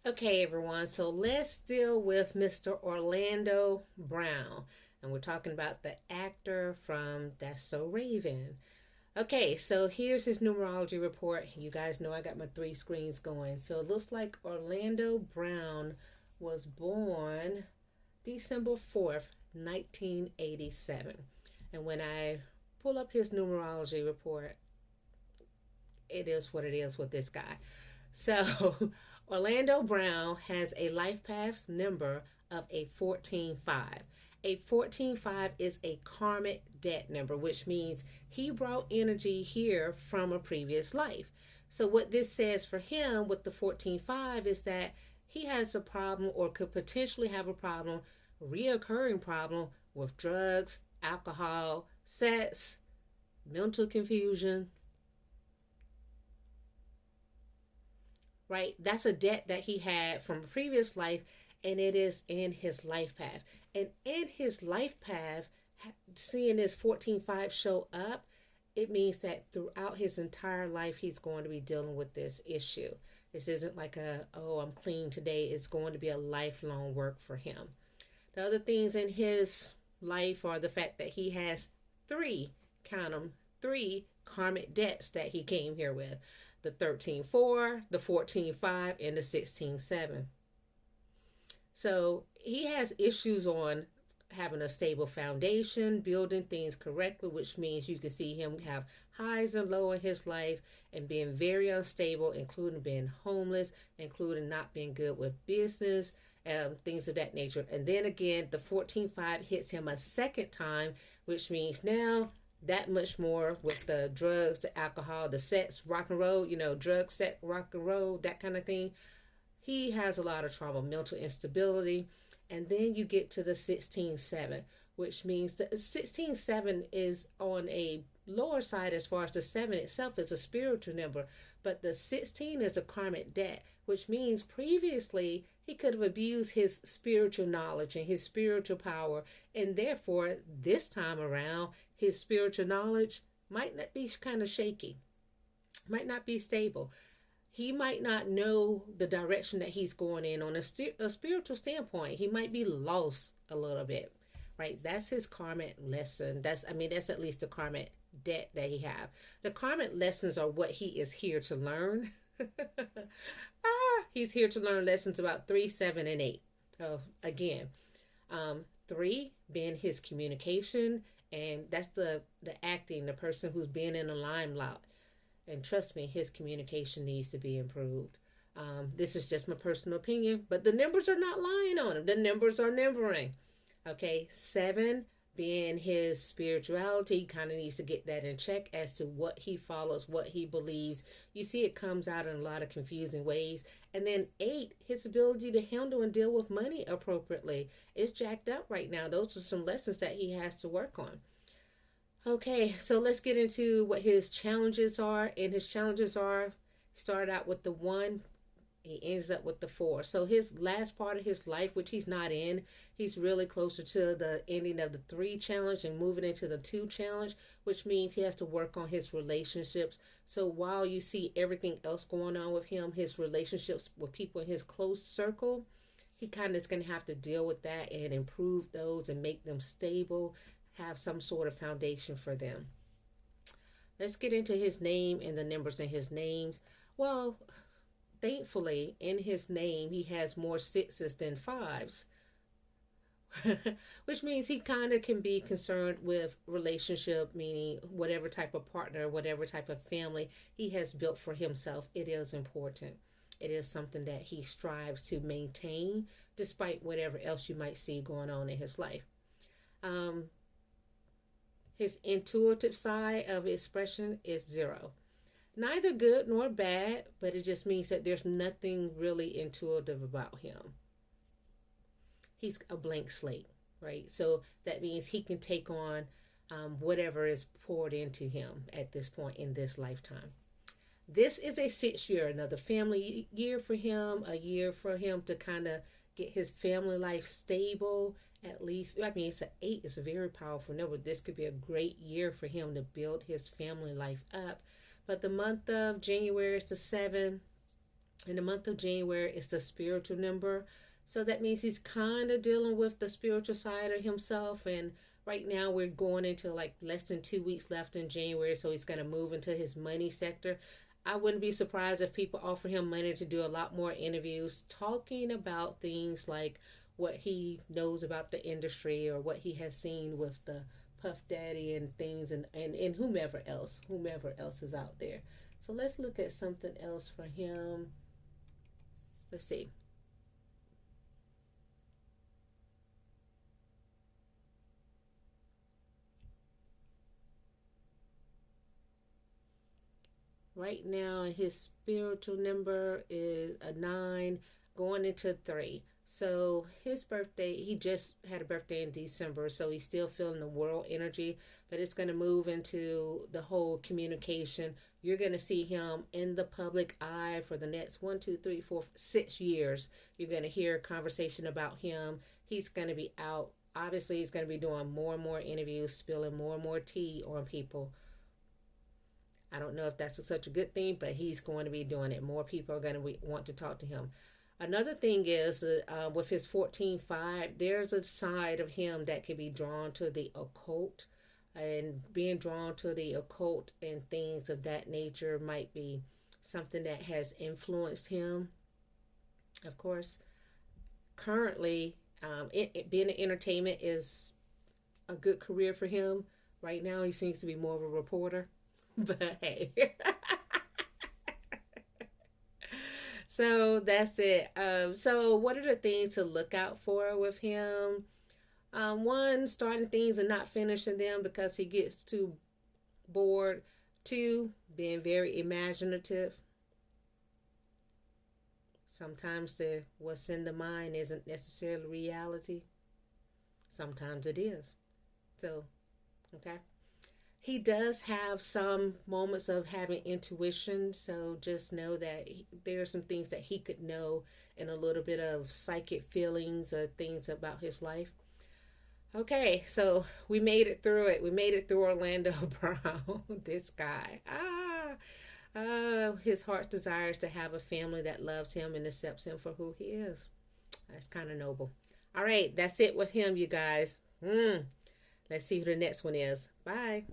Okay, everyone, so let's deal with Mr. Orlando Brown. And we're talking about the actor from That's So Raven. Okay, so here's his numerology report. You guys know I got my three screens going. So it looks like Orlando Brown was born December 4th, 1987. And when I pull up his numerology report, it is what it is with this guy. So Orlando Brown has a life path number of a 14-5. A 14-5 is a karmic debt number, which means he brought energy here from a previous life. So what this says for him with the 14-5 is that he has a problem or could potentially have a problem, reoccurring problem with drugs, alcohol, sex, mental confusion, right? That's a debt that he had from a previous life, and it is in his life path. And in his life path, seeing this 14-5 show up, it means that throughout his entire life, he's going to be dealing with this issue. This isn't like oh, I'm clean today. It's going to be a lifelong work for him. The other things in his life are the fact that he has three, count them, three karmic debts that he came here with: the 13-4, the 14-5, and the 16-7. So he has issues on having a stable foundation, building things correctly, which means you can see him have highs and lows in his life and being very unstable, including being homeless, including not being good with business, things of that nature. And then again, the 14-5 hits him a second time, which means now that much more with the drugs, the alcohol, the sex, rock and roll, drugs, sex, rock and roll, that kind of thing. He has a lot of trouble, mental instability. And then you get to the 16-7, which means the 16-7 is on a lower side as far as the 7 itself is a spiritual number. But the 16 is a karmic debt, which means previously he could have abused his spiritual knowledge and his spiritual power. And therefore, this time around, his spiritual knowledge might not be kind of shaky, might not be stable. He might not know the direction that he's going in on a spiritual standpoint. He might be lost a little bit, right? That's his karmic lesson. That's at least the karmic debt that he have. The karmic lessons are what he is here to learn. He's here to learn lessons about 3, 7, and 8. So again, 3 being his communication, and that's the acting, the person who's being in the limelight. And trust me, his communication needs to be improved. This is just my personal opinion, but the numbers are not lying on him. The numbers are numbering. Okay, 7 being his spirituality, kind of needs to get that in check as to what he follows, what he believes. You see, it comes out in a lot of confusing ways. And then 8, his ability to handle and deal with money appropriately is jacked up right now. Those are some lessons that he has to work on. Okay, so let's get into what his challenges are. And his challenges are, start out with the 1, he ends up with the 4. So his last part of his life, which he's not in, he's really closer to the ending of the 3 challenge and moving into the 2 challenge, which means he has to work on his relationships. So while you see everything else going on with him, his relationships with people in his close circle, he kind of is going to have to deal with that and improve those and make them stable, have some sort of foundation for them. Let's get into his name and the numbers in his names. Well, thankfully, in his name, he has more 6s than 5s, which means he kind of can be concerned with relationship, meaning whatever type of partner, whatever type of family he has built for himself. It is important. It is something that he strives to maintain despite whatever else you might see going on in his life. His intuitive side of expression is 0. Neither good nor bad, but it just means that there's nothing really intuitive about him. He's a blank slate, right? So that means he can take on whatever is poured into him at this point in this lifetime. This is a 6-year, another family year for him, a year for him to kind of get his family life stable. At least, it's an 8. It's a very powerful number. This could be a great year for him to build his family life up. But the month of January is the 7. In the month of January, it's the spiritual number. So that means he's kind of dealing with the spiritual side of himself. And right now, we're going into like less than 2 weeks left in January. So he's going to move into his money sector. I wouldn't be surprised if people offer him money to do a lot more interviews talking about things like what he knows about the industry or what he has seen with the Puff Daddy and things and whomever else is out there. So let's look at something else for him. Let's see. Right now, his spiritual number is a 9 going into 3. So his birthday, he just had a birthday in December, so he's still feeling the world energy, but it's going to move into the whole communication. You're going to see him in the public eye for the next 1, 2, 3, 4, 6 years. You're going to hear a conversation about him. He's going to be out. Obviously, he's going to be doing more and more interviews, spilling more and more tea on people. I don't know if that's such a good thing, but he's going to be doing it. More people are going to want to talk to him. Another thing is with his 14-5, there's a side of him that can be drawn to the occult. And being drawn to the occult and things of that nature might be something that has influenced him. Of course, currently, being in entertainment is a good career for him. Right now, he seems to be more of a reporter. But hey. So that's it. So what are the things to look out for with him? One, starting things and not finishing them because he gets too bored. Two, being very imaginative. Sometimes what's in the mind isn't necessarily reality. Sometimes it is. So, okay. He does have some moments of having intuition, so just know that there are some things that he could know and a little bit of psychic feelings or things about his life. Okay, so we made it through it. We made it through Orlando Brown, this guy. His heart's desire is to have a family that loves him and accepts him for who he is. That's kind of noble. All right, that's it with him, you guys. Let's see who the next one is. Bye.